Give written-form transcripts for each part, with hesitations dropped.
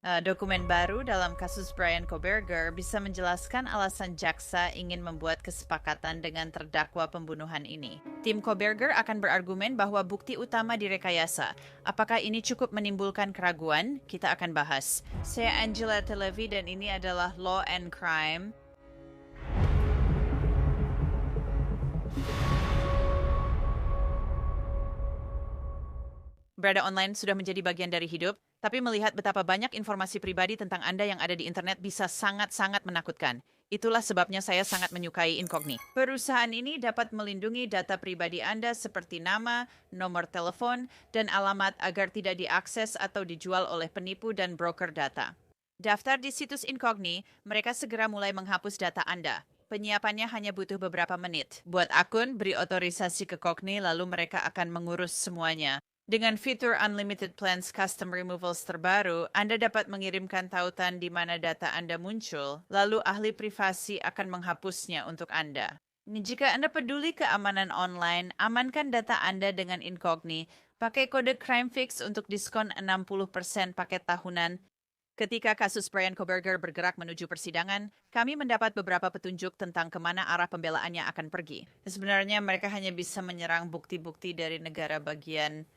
Dokumen baru dalam kasus Brian Koberger bisa menjelaskan alasan jaksa ingin membuat kesepakatan dengan terdakwa pembunuhan ini. Tim Koberger akan berargumen bahwa bukti utama direkayasa. Apakah ini cukup menimbulkan keraguan? Kita akan bahas. Saya Angela Televi dan ini adalah Law and Crime. Berada online sudah menjadi bagian dari hidup, tapi melihat betapa banyak informasi pribadi tentang Anda yang ada di internet bisa sangat-sangat menakutkan. Itulah sebabnya saya sangat menyukai Incogni. Perusahaan ini dapat melindungi data pribadi Anda seperti nama, nomor telepon, dan alamat agar tidak diakses atau dijual oleh penipu dan broker data. Daftar di situs Incogni, mereka segera mulai menghapus data Anda. Penyiapannya hanya butuh beberapa menit. Buat akun, beri otorisasi ke Cogni, lalu mereka akan mengurus semuanya. Dengan fitur Unlimited Plans Custom Removals terbaru, Anda dapat mengirimkan tautan di mana data Anda muncul, lalu ahli privasi akan menghapusnya untuk Anda. Jika Anda peduli keamanan online, amankan data Anda dengan Incogni. Pakai kode CrimeFix untuk diskon 60% paket tahunan. Ketika kasus Brian Koberger bergerak menuju persidangan, kami mendapat beberapa petunjuk tentang kemana arah pembelaannya akan pergi. Sebenarnya mereka hanya bisa menyerang bukti-bukti dari negara bagian.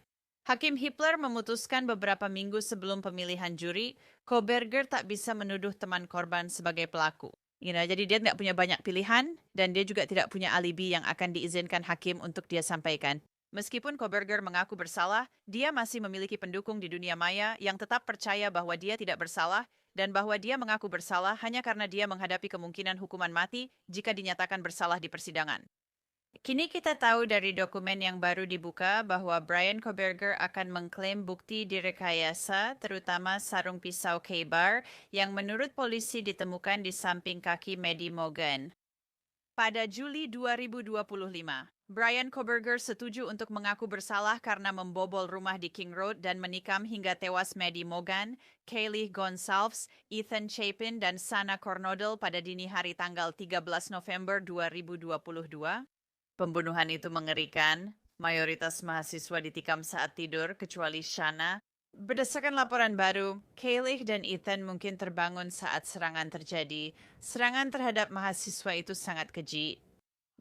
Hakim Hipler memutuskan beberapa minggu sebelum pemilihan juri, Koberger tak bisa menuduh teman korban sebagai pelaku. Jadi dia tidak punya banyak pilihan, dan dia juga tidak punya alibi yang akan diizinkan hakim untuk dia sampaikan. Meskipun Koberger mengaku bersalah, dia masih memiliki pendukung di dunia maya yang tetap percaya bahwa dia tidak bersalah dan bahwa dia mengaku bersalah hanya karena dia menghadapi kemungkinan hukuman mati jika dinyatakan bersalah di persidangan. Kini kita tahu dari dokumen yang baru dibuka bahwa Brian Koberger akan mengklaim bukti direkayasa, terutama sarung pisau K-bar yang menurut polisi ditemukan di samping kaki Maddie Morgan. Pada Juli 2025, Brian Koberger setuju untuk mengaku bersalah karena membobol rumah di King Road dan menikam hingga tewas Maddie Morgan, Kaylee Gonsalves, Ethan Chapin, dan Sana Cornodle pada dini hari tanggal 13 November 2022. Pembunuhan itu mengerikan. Mayoritas mahasiswa ditikam saat tidur, kecuali Shana. Berdasarkan laporan baru, Kaylee dan Ethan mungkin terbangun saat serangan terjadi. Serangan terhadap mahasiswa itu sangat keji.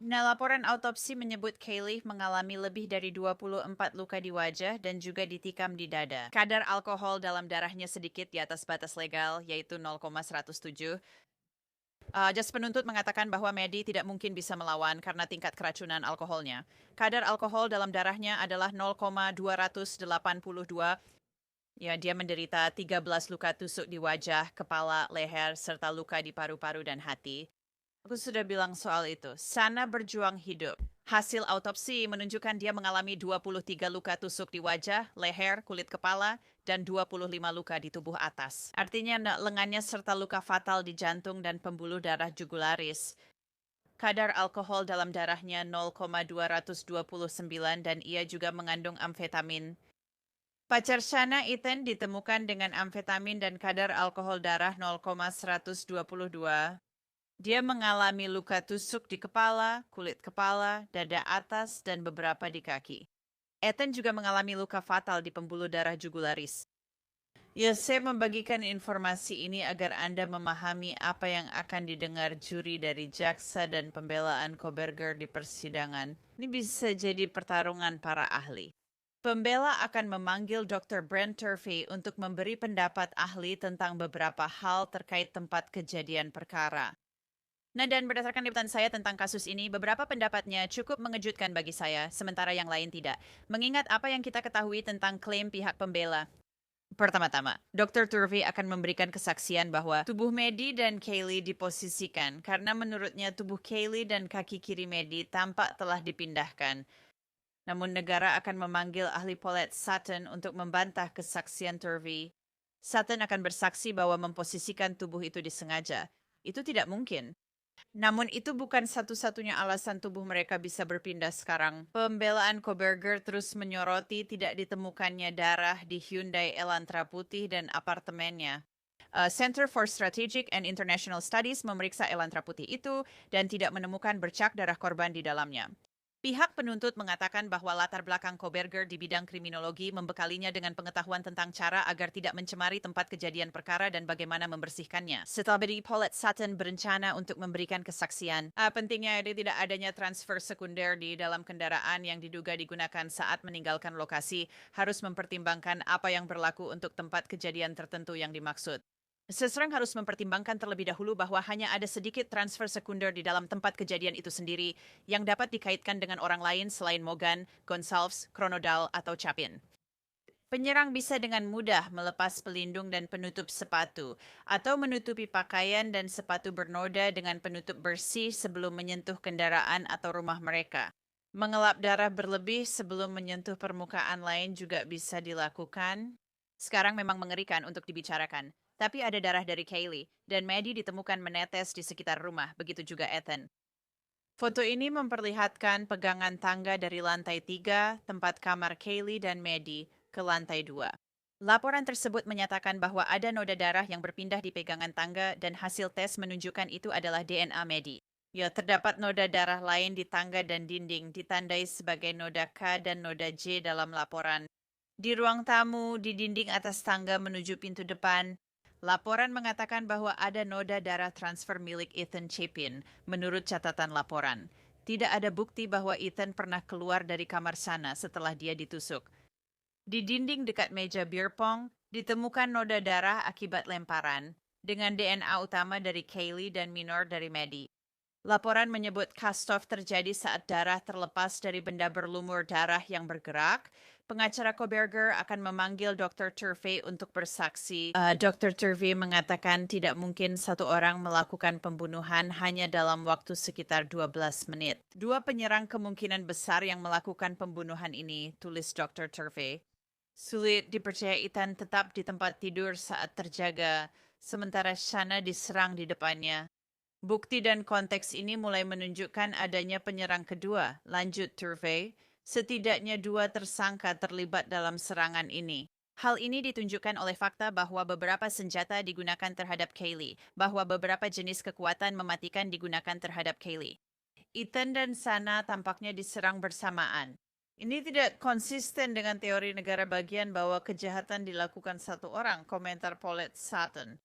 Laporan autopsi menyebut Kaylee mengalami lebih dari 24 luka di wajah dan juga ditikam di dada. Kadar alkohol dalam darahnya sedikit di atas batas legal, yaitu 0,107. Jas penuntut mengatakan bahwa Maddie tidak mungkin bisa melawan karena tingkat keracunan alkoholnya. Kadar alkohol dalam darahnya adalah 0,282. Ya, dia menderita 13 luka tusuk di wajah, kepala, leher, serta luka di paru-paru dan hati. Aku sudah bilang soal itu. Sana berjuang hidup. Hasil autopsi menunjukkan dia mengalami 23 luka tusuk di wajah, leher, kulit kepala, dan 25 luka di tubuh atas. Artinya lengannya serta luka fatal di jantung dan pembuluh darah jugularis. Kadar alkohol dalam darahnya 0,229 dan ia juga mengandung amfetamin. Pacar Shana, Ethan, ditemukan dengan amfetamin dan kadar alkohol darah 0,122. Dia mengalami luka tusuk di kepala, kulit kepala, dada atas, dan beberapa di kaki. Ethan juga mengalami luka fatal di pembuluh darah jugularis. Ya, saya membagikan informasi ini agar Anda memahami apa yang akan didengar juri dari jaksa dan pembelaan Koberger di persidangan. Ini bisa jadi pertarungan para ahli. Pembela akan memanggil Dr. Brent Turvey untuk memberi pendapat ahli tentang beberapa hal terkait tempat kejadian perkara. Dan berdasarkan liputan saya tentang kasus ini, beberapa pendapatnya cukup mengejutkan bagi saya, sementara yang lain tidak. Mengingat apa yang kita ketahui tentang klaim pihak pembela. Pertama-tama, Dr. Turvey akan memberikan kesaksian bahwa tubuh Maddie dan Kaylee diposisikan karena menurutnya tubuh Kaylee dan kaki kiri Maddie tampak telah dipindahkan. Namun negara akan memanggil ahli Paulette Sutton untuk membantah kesaksian Turvey. Sutton akan bersaksi bahwa memposisikan tubuh itu disengaja. Itu tidak mungkin. Namun itu bukan satu-satunya alasan tubuh mereka bisa berpindah sekarang. Pembelaan Koberger terus menyoroti tidak ditemukannya darah di Hyundai Elantra putih dan apartemennya. Center for Strategic and International Studies memeriksa Elantra putih itu dan tidak menemukan bercak darah korban di dalamnya. Pihak penuntut mengatakan bahwa latar belakang Koberger di bidang kriminologi membekalinya dengan pengetahuan tentang cara agar tidak mencemari tempat kejadian perkara dan bagaimana membersihkannya. Setelah Paulette Sutton berencana untuk memberikan kesaksian, pentingnya tidak adanya transfer sekunder di dalam kendaraan yang diduga digunakan saat meninggalkan lokasi harus mempertimbangkan apa yang berlaku untuk tempat kejadian tertentu yang dimaksud. Seseorang harus mempertimbangkan terlebih dahulu bahwa hanya ada sedikit transfer sekunder di dalam tempat kejadian itu sendiri yang dapat dikaitkan dengan orang lain selain Morgan, Gonsalves, Kronodal, atau Chapin. Penyerang bisa dengan mudah melepas pelindung dan penutup sepatu atau menutupi pakaian dan sepatu bernoda dengan penutup bersih sebelum menyentuh kendaraan atau rumah mereka. Mengelap darah berlebih sebelum menyentuh permukaan lain juga bisa dilakukan. Sekarang memang mengerikan untuk dibicarakan. Tapi ada darah dari Kaylee, dan Maddie ditemukan menetes di sekitar rumah, begitu juga Ethan. Foto ini memperlihatkan pegangan tangga dari lantai 3, tempat kamar Kaylee dan Maddie, ke lantai 2. Laporan tersebut menyatakan bahwa ada noda darah yang berpindah di pegangan tangga dan hasil tes menunjukkan itu adalah DNA Maddie. Ya, terdapat noda darah lain di tangga dan dinding, ditandai sebagai noda K dan noda J dalam laporan. Di ruang tamu, di dinding atas tangga menuju pintu depan, laporan mengatakan bahwa ada noda darah transfer milik Ethan Chapin, menurut catatan laporan. Tidak ada bukti bahwa Ethan pernah keluar dari kamar sana setelah dia ditusuk. Di dinding dekat meja beer pong, ditemukan noda darah akibat lemparan, dengan DNA utama dari Kaylee dan minor dari Maddie. Laporan menyebut cast-off terjadi saat darah terlepas dari benda berlumur darah yang bergerak. Pengacara Koberger akan memanggil Dr. Turvey untuk bersaksi. Dr. Turvey mengatakan tidak mungkin satu orang melakukan pembunuhan hanya dalam waktu sekitar 12 menit. Dua penyerang kemungkinan besar yang melakukan pembunuhan ini, tulis Dr. Turvey. Sulit dipercaya Ethan tetap di tempat tidur saat terjaga, sementara Shanna diserang di depannya. Bukti dan konteks ini mulai menunjukkan adanya penyerang kedua, lanjut Turvey. Setidaknya 2 tersangka terlibat dalam serangan ini. Hal ini ditunjukkan oleh fakta bahwa beberapa senjata digunakan terhadap Kaylee, bahwa beberapa jenis kekuatan mematikan digunakan terhadap Kaylee. Ethan dan Shanna tampaknya diserang bersamaan. Ini tidak konsisten dengan teori negara bagian bahwa kejahatan dilakukan satu orang, komentar Paulette Sutton.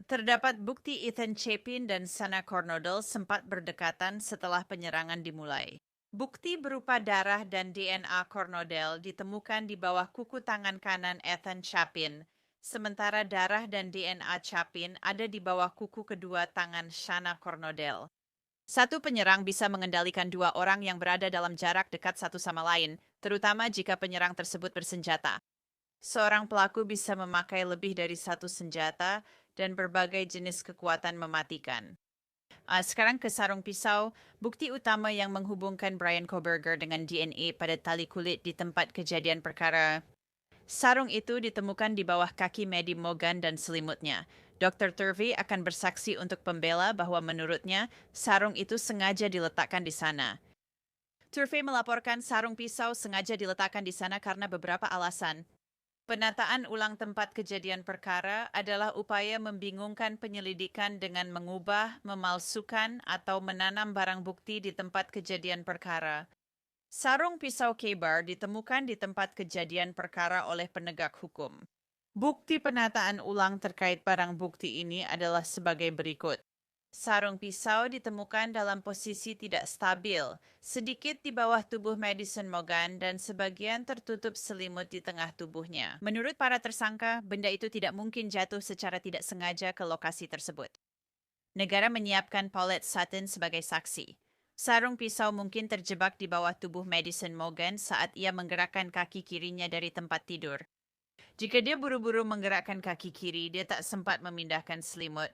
Terdapat bukti Ethan Chapin dan Shanna Kronodal sempat berdekatan setelah penyerangan dimulai. Bukti berupa darah dan DNA Kronodal ditemukan di bawah kuku tangan kanan Ethan Chapin, sementara darah dan DNA Chapin ada di bawah kuku kedua tangan Shanna Kronodal. Satu penyerang bisa mengendalikan 2 orang yang berada dalam jarak dekat satu sama lain, terutama jika penyerang tersebut bersenjata. Seorang pelaku bisa memakai lebih dari satu senjata dan berbagai jenis kekuatan mematikan. Sekarang ke sarung pisau, bukti utama yang menghubungkan Brian Koberger dengan DNA pada tali kulit di tempat kejadian perkara. Sarung itu ditemukan di bawah kaki Maddie Morgan dan selimutnya. Dr. Turvey akan bersaksi untuk pembela bahwa menurutnya sarung itu sengaja diletakkan di sana. Turvey melaporkan sarung pisau sengaja diletakkan di sana karena beberapa alasan. Penataan ulang tempat kejadian perkara adalah upaya membingungkan penyelidikan dengan mengubah, memalsukan, atau menanam barang bukti di tempat kejadian perkara. Sarung pisau K-bar ditemukan di tempat kejadian perkara oleh penegak hukum. Bukti penataan ulang terkait barang bukti ini adalah sebagai berikut. Sarung pisau ditemukan dalam posisi tidak stabil, sedikit di bawah tubuh Madison Morgan dan sebagian tertutup selimut di tengah tubuhnya. Menurut para tersangka, benda itu tidak mungkin jatuh secara tidak sengaja ke lokasi tersebut. Negara menyiapkan Paulette Sutton sebagai saksi. Sarung pisau mungkin terjebak di bawah tubuh Madison Morgan saat ia menggerakkan kaki kirinya dari tempat tidur. Jika dia buru-buru menggerakkan kaki kiri, dia tak sempat memindahkan selimut.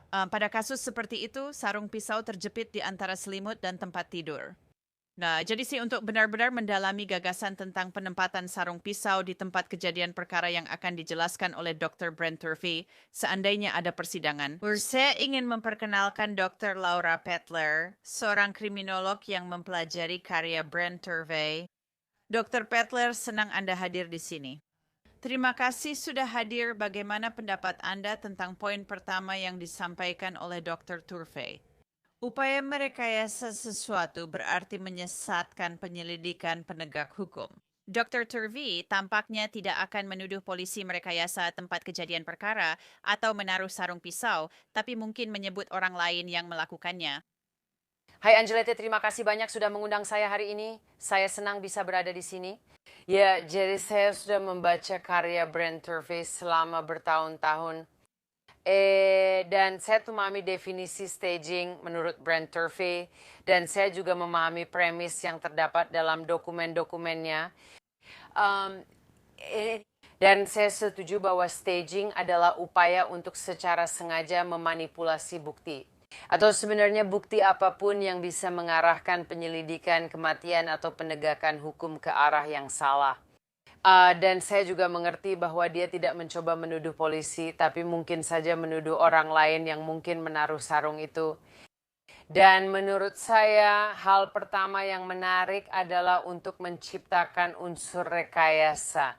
Pada kasus seperti itu, sarung pisau terjepit di antara selimut dan tempat tidur. Nah, jadi sih untuk benar-benar mendalami gagasan tentang penempatan sarung pisau di tempat kejadian perkara yang akan dijelaskan oleh Dr. Brent Turvey, seandainya ada persidangan. Saya ingin memperkenalkan Dr. Laura Petler, seorang kriminolog yang mempelajari karya Brent Turvey. Dr. Petler, senang Anda hadir di sini. Terima kasih sudah hadir. Bagaimana pendapat Anda tentang poin pertama yang disampaikan oleh Dr. Turvey? Upaya merekayasa sesuatu berarti menyesatkan penyelidikan penegak hukum. Dr. Turvey tampaknya tidak akan menuduh polisi merekayasa tempat kejadian perkara atau menaruh sarung pisau, tapi mungkin menyebut orang lain yang melakukannya. Hai Angelete, terima kasih banyak sudah mengundang saya hari ini. Saya senang bisa berada di sini. Ya, jadi saya sudah membaca karya Brent Turvey selama bertahun-tahun. Dan saya tuh memahami definisi staging menurut Brent Turvey. Dan saya juga memahami premis yang terdapat dalam dokumen-dokumennya. Um, dan saya setuju bahwa staging adalah upaya untuk secara sengaja memanipulasi bukti. Atau sebenarnya bukti apapun yang bisa mengarahkan penyelidikan kematian atau penegakan hukum ke arah yang salah. Dan saya juga mengerti bahwa dia tidak mencoba menuduh polisi, tapi mungkin saja menuduh orang lain yang mungkin menaruh sarung itu. Dan menurut saya, hal pertama yang menarik adalah untuk menciptakan unsur rekayasa.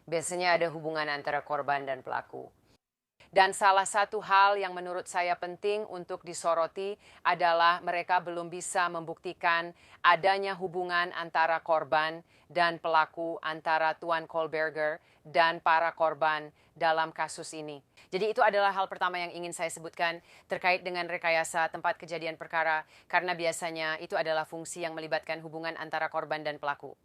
Biasanya ada hubungan antara korban dan pelaku. Dan salah satu hal yang menurut saya penting untuk disoroti adalah mereka belum bisa membuktikan adanya hubungan antara korban dan pelaku, antara Tuan Kohlberger dan para korban dalam kasus ini. Jadi itu adalah hal pertama yang ingin saya sebutkan terkait dengan rekayasa tempat kejadian perkara, karena biasanya itu adalah fungsi yang melibatkan hubungan antara korban dan pelaku.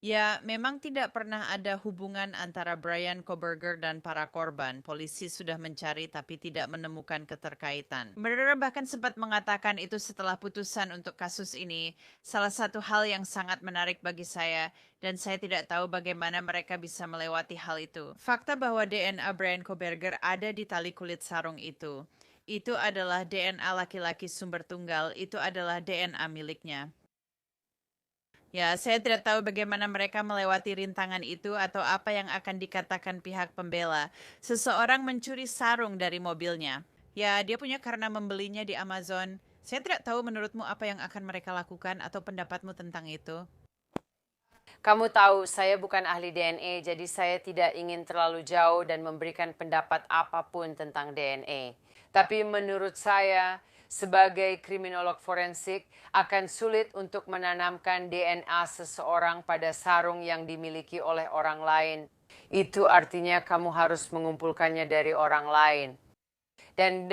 Ya, memang tidak pernah ada hubungan antara Brian Koberger dan para korban. Polisi sudah mencari tapi tidak menemukan keterkaitan. Mereka bahkan sempat mengatakan itu setelah putusan untuk kasus ini. Salah satu hal yang sangat menarik bagi saya, dan saya tidak tahu bagaimana mereka bisa melewati hal itu. Fakta bahwa DNA Brian Koberger ada di tali kulit sarung itu. Itu adalah DNA laki-laki sumber tunggal, itu adalah DNA miliknya. Ya, saya tidak tahu bagaimana mereka melewati rintangan itu atau apa yang akan dikatakan pihak pembela. Seseorang mencuri sarung dari mobilnya. Ya, dia punya karena membelinya di Amazon. Saya tidak tahu menurutmu apa yang akan mereka lakukan atau pendapatmu tentang itu. Kamu tahu, saya bukan ahli DNA, jadi saya tidak ingin terlalu jauh dan memberikan pendapat apapun tentang DNA. Tapi menurut saya, sebagai kriminolog forensik, akan sulit untuk menanamkan DNA seseorang pada sarung yang dimiliki oleh orang lain. Itu artinya kamu harus mengumpulkannya dari orang lain. Dan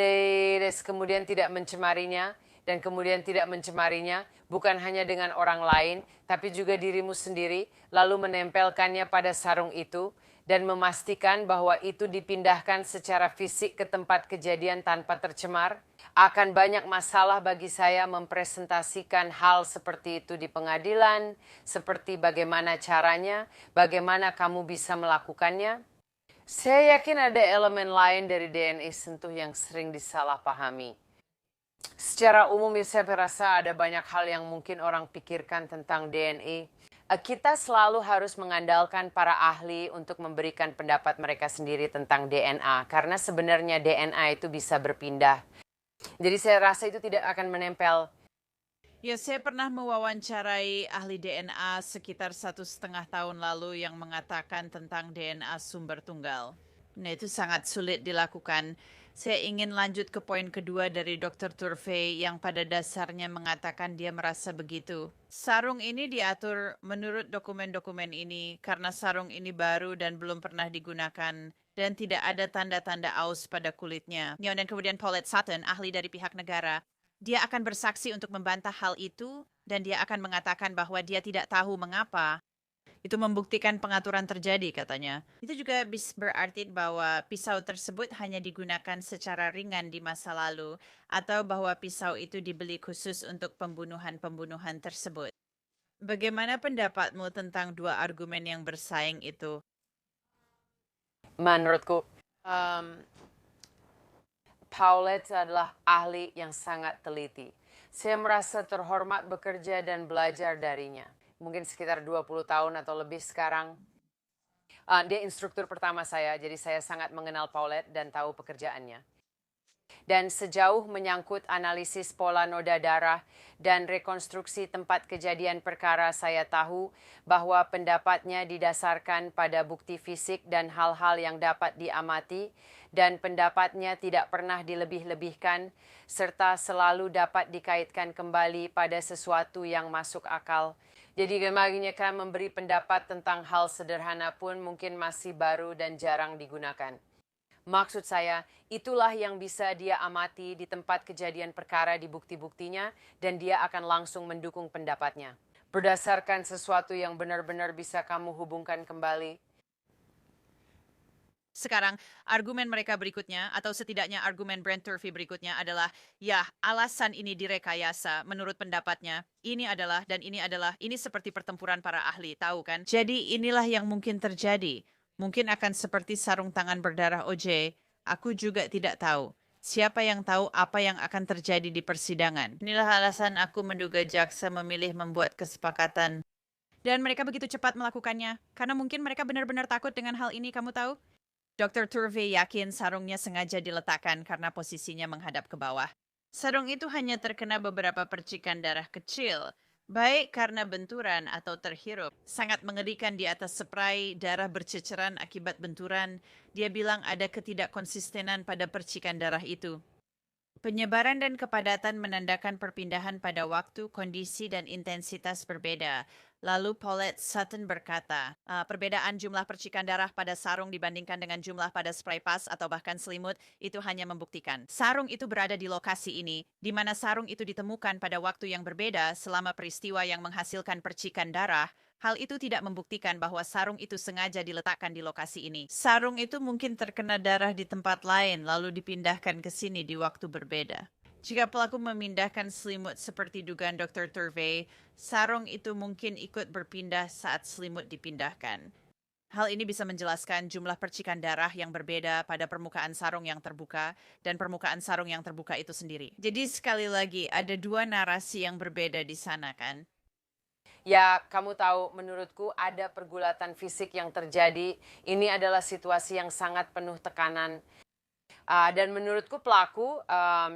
kemudian tidak mencemarinya, dan kemudian tidak mencemarinya, bukan hanya dengan orang lain, tapi juga dirimu sendiri, lalu menempelkannya pada sarung itu, dan memastikan bahwa itu dipindahkan secara fisik ke tempat kejadian tanpa tercemar. Akan banyak masalah bagi saya mempresentasikan hal seperti itu di pengadilan, seperti bagaimana caranya, bagaimana kamu bisa melakukannya. Saya yakin ada elemen lain dari DNA sentuh yang sering disalahpahami. Secara umum saya rasa ada banyak hal yang mungkin orang pikirkan tentang DNA. Kita selalu harus mengandalkan para ahli untuk memberikan pendapat mereka sendiri tentang DNA. Karena sebenarnya DNA itu bisa berpindah. Jadi saya rasa itu tidak akan menempel. Ya, saya pernah mewawancarai ahli DNA sekitar 1,5 tahun lalu yang mengatakan tentang DNA sumber tunggal. Nah, itu sangat sulit dilakukan. Saya ingin lanjut ke poin kedua dari Dr. Turvey yang pada dasarnya mengatakan dia merasa begitu. Sarung ini diatur menurut dokumen-dokumen ini karena sarung ini baru dan belum pernah digunakan dan tidak ada tanda-tanda aus pada kulitnya. Ya, dan kemudian Paulette Sutton, ahli dari pihak negara, dia akan bersaksi untuk membantah hal itu dan dia akan mengatakan bahwa dia tidak tahu mengapa. Itu membuktikan pengaturan terjadi katanya. Itu juga berarti bahwa pisau tersebut hanya digunakan secara ringan di masa lalu atau bahwa pisau itu dibeli khusus untuk pembunuhan-pembunuhan tersebut. Bagaimana pendapatmu tentang dua argumen yang bersaing itu? Menurutku, Paulette adalah ahli yang sangat teliti. Saya merasa terhormat bekerja dan belajar darinya. Mungkin sekitar 20 tahun atau lebih sekarang. Dia instruktur pertama saya, jadi saya sangat mengenal Paulette dan tahu pekerjaannya. Dan sejauh menyangkut analisis pola noda darah dan rekonstruksi tempat kejadian perkara, saya tahu bahwa pendapatnya didasarkan pada bukti fisik dan hal-hal yang dapat diamati, dan pendapatnya tidak pernah dilebih-lebihkan, serta selalu dapat dikaitkan kembali pada sesuatu yang masuk akal. Jadi kemarinnya kan memberi pendapat tentang hal sederhana pun mungkin masih baru dan jarang digunakan. Maksud saya, itulah yang bisa dia amati di tempat kejadian perkara di bukti-buktinya, dan dia akan langsung mendukung pendapatnya. Berdasarkan sesuatu yang benar-benar bisa kamu hubungkan kembali. Sekarang, argumen mereka berikutnya, atau setidaknya argumen Brent Turvey berikutnya adalah, ya, alasan ini direkayasa menurut pendapatnya. Ini adalah, dan ini seperti pertempuran para ahli, tahu kan? Jadi inilah yang mungkin terjadi. Mungkin akan seperti sarung tangan berdarah OJ. Aku juga tidak tahu. Siapa yang tahu apa yang akan terjadi di persidangan? Inilah alasan aku menduga jaksa memilih membuat kesepakatan. Dan mereka begitu cepat melakukannya. Karena mungkin mereka benar-benar takut dengan hal ini, kamu tahu? Dr. Turvey yakin sarungnya sengaja diletakkan karena posisinya menghadap ke bawah. Sarung itu hanya terkena beberapa percikan darah kecil, baik karena benturan atau terhirup. Sangat mengerikan di atas spray, darah berceceran akibat benturan. Dia bilang ada ketidakkonsistenan pada percikan darah itu. Penyebaran dan kepadatan menandakan perpindahan pada waktu, kondisi, dan intensitas berbeda. Lalu Paulette Sutton berkata, perbedaan jumlah percikan darah pada sarung dibandingkan dengan jumlah pada spray pas atau bahkan selimut itu hanya membuktikan. Sarung itu berada di lokasi ini, di mana sarung itu ditemukan pada waktu yang berbeda selama peristiwa yang menghasilkan percikan darah. Hal itu tidak membuktikan bahwa sarung itu sengaja diletakkan di lokasi ini. Sarung itu mungkin terkena darah di tempat lain lalu dipindahkan ke sini di waktu berbeda. Jika pelaku memindahkan selimut seperti dugaan Dr. Turvey, sarung itu mungkin ikut berpindah saat selimut dipindahkan. Hal ini bisa menjelaskan jumlah percikan darah yang berbeda pada permukaan sarung yang terbuka dan permukaan sarung yang terbuka itu sendiri. Jadi sekali lagi, ada dua narasi yang berbeda di sana kan? Ya, kamu tahu, menurutku ada pergulatan fisik yang terjadi. Ini adalah situasi yang sangat penuh tekanan. Dan menurutku pelaku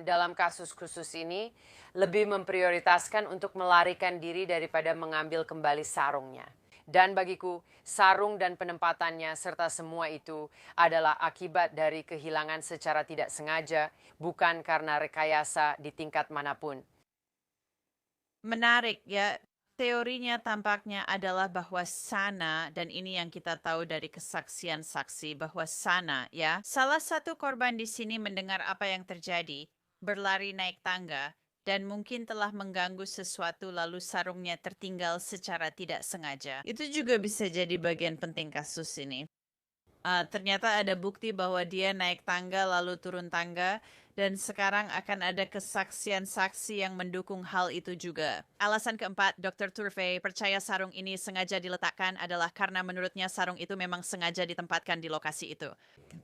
dalam kasus khusus ini lebih memprioritaskan untuk melarikan diri daripada mengambil kembali sarungnya. Dan bagiku, sarung dan penempatannya serta semua itu adalah akibat dari kehilangan secara tidak sengaja, bukan karena rekayasa di tingkat manapun. Menarik ya. Teorinya tampaknya adalah bahwa sana, dan ini yang kita tahu dari kesaksian saksi, bahwa sana ya, salah satu korban di sini mendengar apa yang terjadi, berlari naik tangga, dan mungkin telah mengganggu sesuatu lalu sarungnya tertinggal secara tidak sengaja. Itu juga bisa jadi bagian penting kasus ini. Ternyata ada bukti bahwa dia naik tangga lalu turun tangga, dan sekarang akan ada kesaksian saksi yang mendukung hal itu juga. Alasan keempat, Dr. Turvey percaya sarung ini sengaja diletakkan adalah karena menurutnya sarung itu memang sengaja ditempatkan di lokasi itu,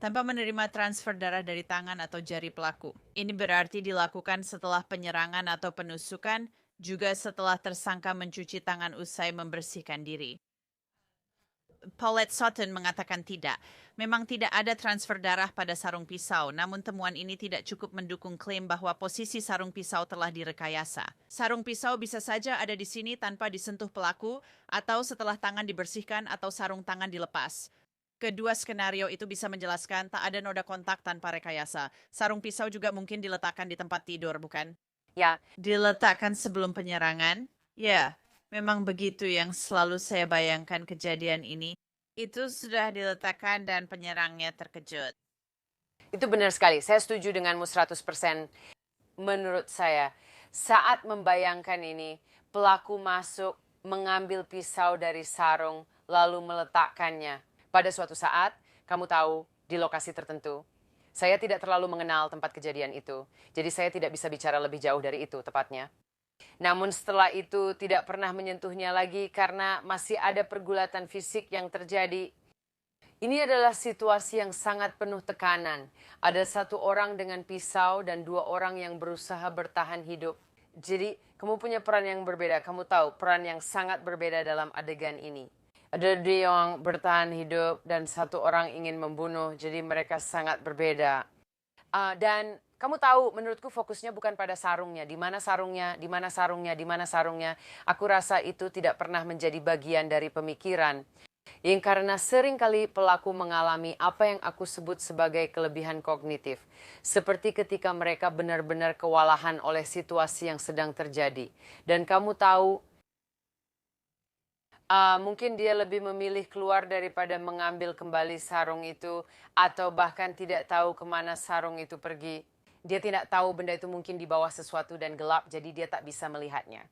tanpa menerima transfer darah dari tangan atau jari pelaku. Ini berarti dilakukan setelah penyerangan atau penusukan, juga setelah tersangka mencuci tangan usai membersihkan diri. Paulette Sutton mengatakan tidak. Memang tidak ada transfer darah pada sarung pisau, namun temuan ini tidak cukup mendukung klaim bahwa posisi sarung pisau telah direkayasa. Sarung pisau bisa saja ada di sini tanpa disentuh pelaku, atau setelah tangan dibersihkan atau sarung tangan dilepas. Kedua skenario itu bisa menjelaskan tak ada noda kontak tanpa rekayasa. Sarung pisau juga mungkin diletakkan di tempat tidur, bukan? Ya, Diletakkan sebelum penyerangan? Ya. Memang begitu yang selalu saya bayangkan kejadian ini. Itu sudah diletakkan dan penyerangnya terkejut. itu benar sekali. Saya setuju denganmu 100%. Menurut saya, saat membayangkan ini, pelaku masuk, mengambil pisau dari sarung, lalu meletakkannya. Pada suatu saat, kamu tahu, di lokasi tertentu. Saya tidak terlalu mengenal tempat kejadian itu. Jadi saya tidak bisa bicara lebih jauh dari itu, tepatnya. Namun setelah itu tidak pernah menyentuhnya lagi karena masih ada pergulatan fisik yang terjadi. Ini adalah situasi yang sangat penuh tekanan. Ada satu orang dengan pisau dan dua orang yang berusaha bertahan hidup. Jadi kamu punya peran yang berbeda. Kamu tahu peran yang sangat berbeda dalam adegan ini. Ada dia yang bertahan hidup dan satu orang ingin membunuh. Jadi mereka sangat berbeda. Dan Kamu tahu, menurutku fokusnya bukan pada sarungnya. Di mana sarungnya, di mana sarungnya, di mana sarungnya. Aku rasa itu tidak pernah menjadi bagian dari pemikiran. Yang karena seringkali pelaku mengalami apa yang aku sebut sebagai kelebihan kognitif. Seperti ketika mereka benar-benar kewalahan oleh situasi yang sedang terjadi. Dan kamu tahu, mungkin dia lebih memilih keluar daripada mengambil kembali sarung itu. Atau bahkan tidak tahu kemana sarung itu pergi. Dia tidak tahu benda itu mungkin di bawah sesuatu dan gelap, jadi dia tak bisa melihatnya.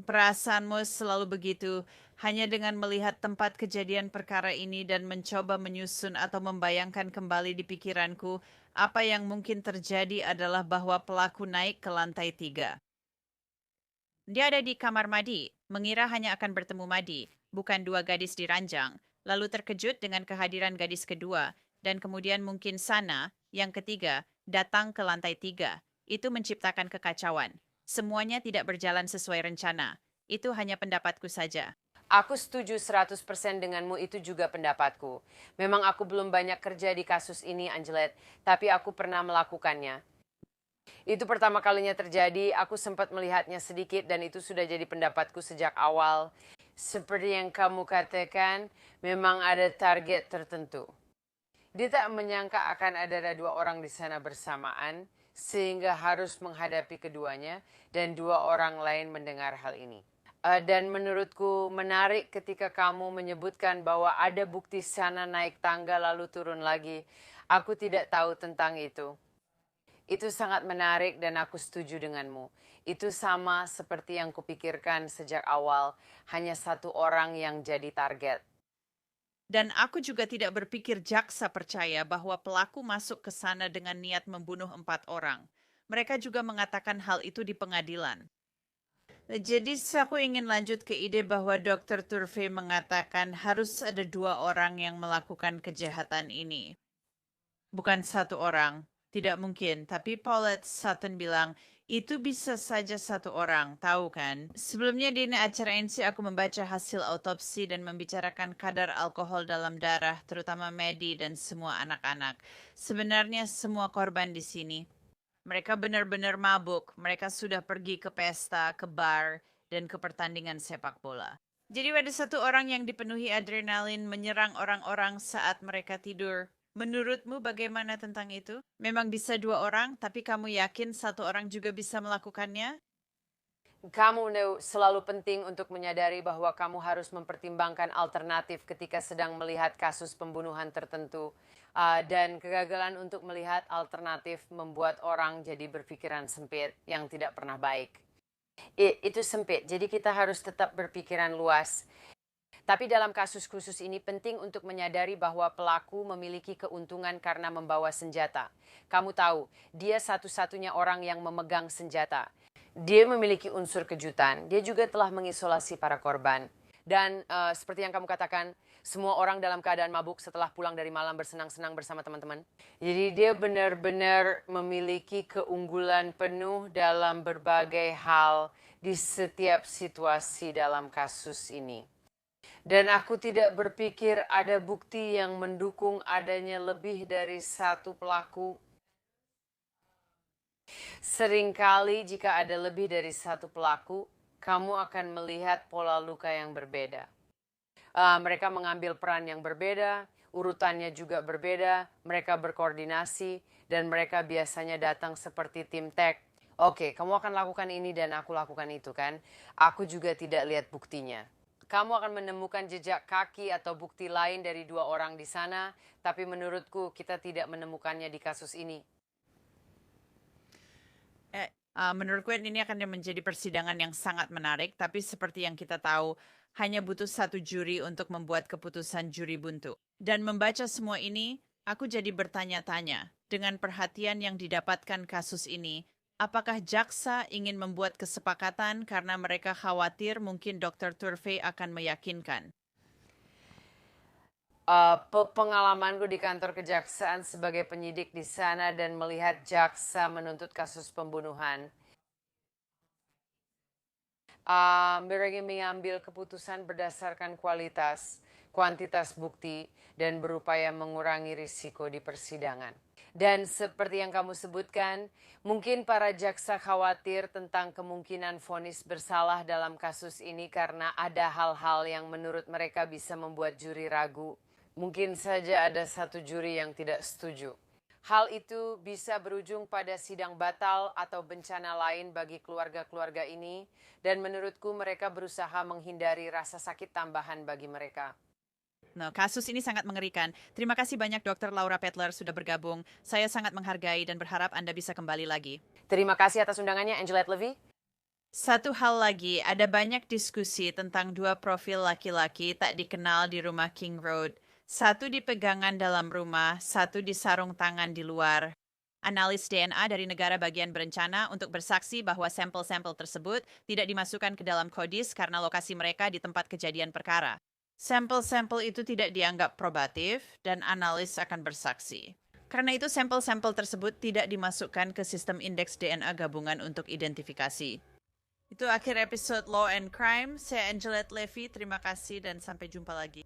Perasaanmu selalu begitu, hanya dengan melihat tempat kejadian perkara ini dan mencoba menyusun atau membayangkan kembali di pikiranku, apa yang mungkin terjadi adalah bahwa pelaku naik ke lantai 3. Dia ada di kamar mandi, mengira hanya akan bertemu Madi, bukan dua gadis di ranjang, lalu terkejut dengan kehadiran gadis kedua, dan kemudian mungkin Sana, yang ketiga, datang ke lantai 3. Itu menciptakan kekacauan. Semuanya tidak berjalan sesuai rencana. Itu hanya pendapatku saja. Aku setuju 100% denganmu, itu juga pendapatku. Memang aku belum banyak kerja di kasus ini, Angelet, tapi aku pernah melakukannya. Itu pertama kalinya terjadi, aku sempat melihatnya sedikit dan itu sudah jadi pendapatku sejak awal. Seperti yang kamu katakan, memang ada target tertentu. Dia tak menyangka akan ada dua orang di sana bersamaan, sehingga harus menghadapi keduanya dan dua orang lain mendengar hal ini. Dan menurutku menarik ketika kamu menyebutkan bahwa ada bukti Sana naik tangga lalu turun lagi. Aku tidak tahu tentang itu. Itu sangat menarik dan aku setuju denganmu. Itu sama seperti yang kupikirkan sejak awal, hanya satu orang yang jadi target. Dan aku juga tidak berpikir jaksa percaya bahwa pelaku masuk ke sana dengan niat membunuh 4 orang. Mereka juga mengatakan hal itu di pengadilan. Jadi aku ingin lanjut ke ide bahwa Dr. Turvey mengatakan harus ada 2 orang yang melakukan kejahatan ini. Bukan 1 orang. Tidak mungkin. Tapi Paulette Sutton bilang, itu bisa saja 1 orang, tahu kan? Sebelumnya di acara NC aku membaca hasil autopsi dan membicarakan kadar alkohol dalam darah, terutama Maddie dan semua anak-anak. Sebenarnya semua korban di sini. Mereka benar-benar mabuk. Mereka sudah pergi ke pesta, ke bar, dan ke pertandingan sepak bola. Jadi ada 1 orang yang dipenuhi adrenalin menyerang orang-orang saat mereka tidur. Menurutmu bagaimana tentang itu? Memang bisa 2 orang, tapi kamu yakin 1 orang juga bisa melakukannya? Kamu selalu penting untuk menyadari bahwa kamu harus mempertimbangkan alternatif ketika sedang melihat kasus pembunuhan tertentu. Dan kegagalan untuk melihat alternatif membuat orang jadi berpikiran sempit yang tidak pernah baik. Itu sempit, jadi kita harus tetap berpikiran luas. Tapi dalam kasus khusus ini penting untuk menyadari bahwa pelaku memiliki keuntungan karena membawa senjata. Kamu tahu, dia satu-satunya orang yang memegang senjata. Dia memiliki unsur kejutan. Dia juga telah mengisolasi para korban. Dan seperti yang kamu katakan, semua orang dalam keadaan mabuk setelah pulang dari malam bersenang-senang bersama teman-teman. Jadi dia benar-benar memiliki keunggulan penuh dalam berbagai hal di setiap situasi dalam kasus ini. Dan aku tidak berpikir ada bukti yang mendukung adanya lebih dari satu pelaku. Seringkali jika ada lebih dari satu pelaku, kamu akan melihat pola luka yang berbeda. Mereka mengambil peran yang berbeda, urutannya juga berbeda, mereka berkoordinasi, dan mereka biasanya datang seperti tim tag. Oke, kamu akan lakukan ini dan aku lakukan itu kan? Aku juga tidak lihat buktinya. Kamu akan menemukan jejak kaki atau bukti lain dari 2 orang di sana, tapi menurutku kita tidak menemukannya di kasus ini. Menurutku ini akan menjadi persidangan yang sangat menarik, tapi seperti yang kita tahu, hanya butuh 1 juri untuk membuat keputusan juri buntu. Dan membaca semua ini, aku jadi bertanya-tanya, dengan perhatian yang didapatkan kasus ini, apakah jaksa ingin membuat kesepakatan karena mereka khawatir mungkin Dr. Turvey akan meyakinkan? Pengalamanku di kantor kejaksaan sebagai penyidik di sana dan melihat jaksa menuntut kasus pembunuhan. Mereka mengambil keputusan berdasarkan kualitas. kuantitas bukti, dan berupaya mengurangi risiko di persidangan. Dan seperti yang kamu sebutkan, mungkin para jaksa khawatir tentang kemungkinan vonis bersalah dalam kasus ini karena ada hal-hal yang menurut mereka bisa membuat juri ragu. Mungkin saja ada satu juri yang tidak setuju. Hal itu bisa berujung pada sidang batal atau bencana lain bagi keluarga-keluarga ini, dan menurutku mereka berusaha menghindari rasa sakit tambahan bagi mereka. Nah, kasus ini sangat mengerikan. Terima kasih banyak Dr. Laura Petler sudah bergabung. Saya sangat menghargai dan berharap Anda bisa kembali lagi. Terima kasih atas undangannya, Angelette Levy. Satu hal lagi, ada banyak diskusi tentang dua profil laki-laki tak dikenal di rumah King Road. Satu di pegangan dalam rumah, satu di sarung tangan di luar. Analis DNA dari negara bagian berencana untuk bersaksi bahwa sampel-sampel tersebut tidak dimasukkan ke dalam kodis karena lokasi mereka di tempat kejadian perkara. Sampel-sampel itu tidak dianggap probatif dan analis akan bersaksi. Karena itu sampel-sampel tersebut tidak dimasukkan ke sistem indeks DNA gabungan untuk identifikasi. Itu akhir episode Law and Crime. Saya Angelette Levy, terima kasih dan sampai jumpa lagi.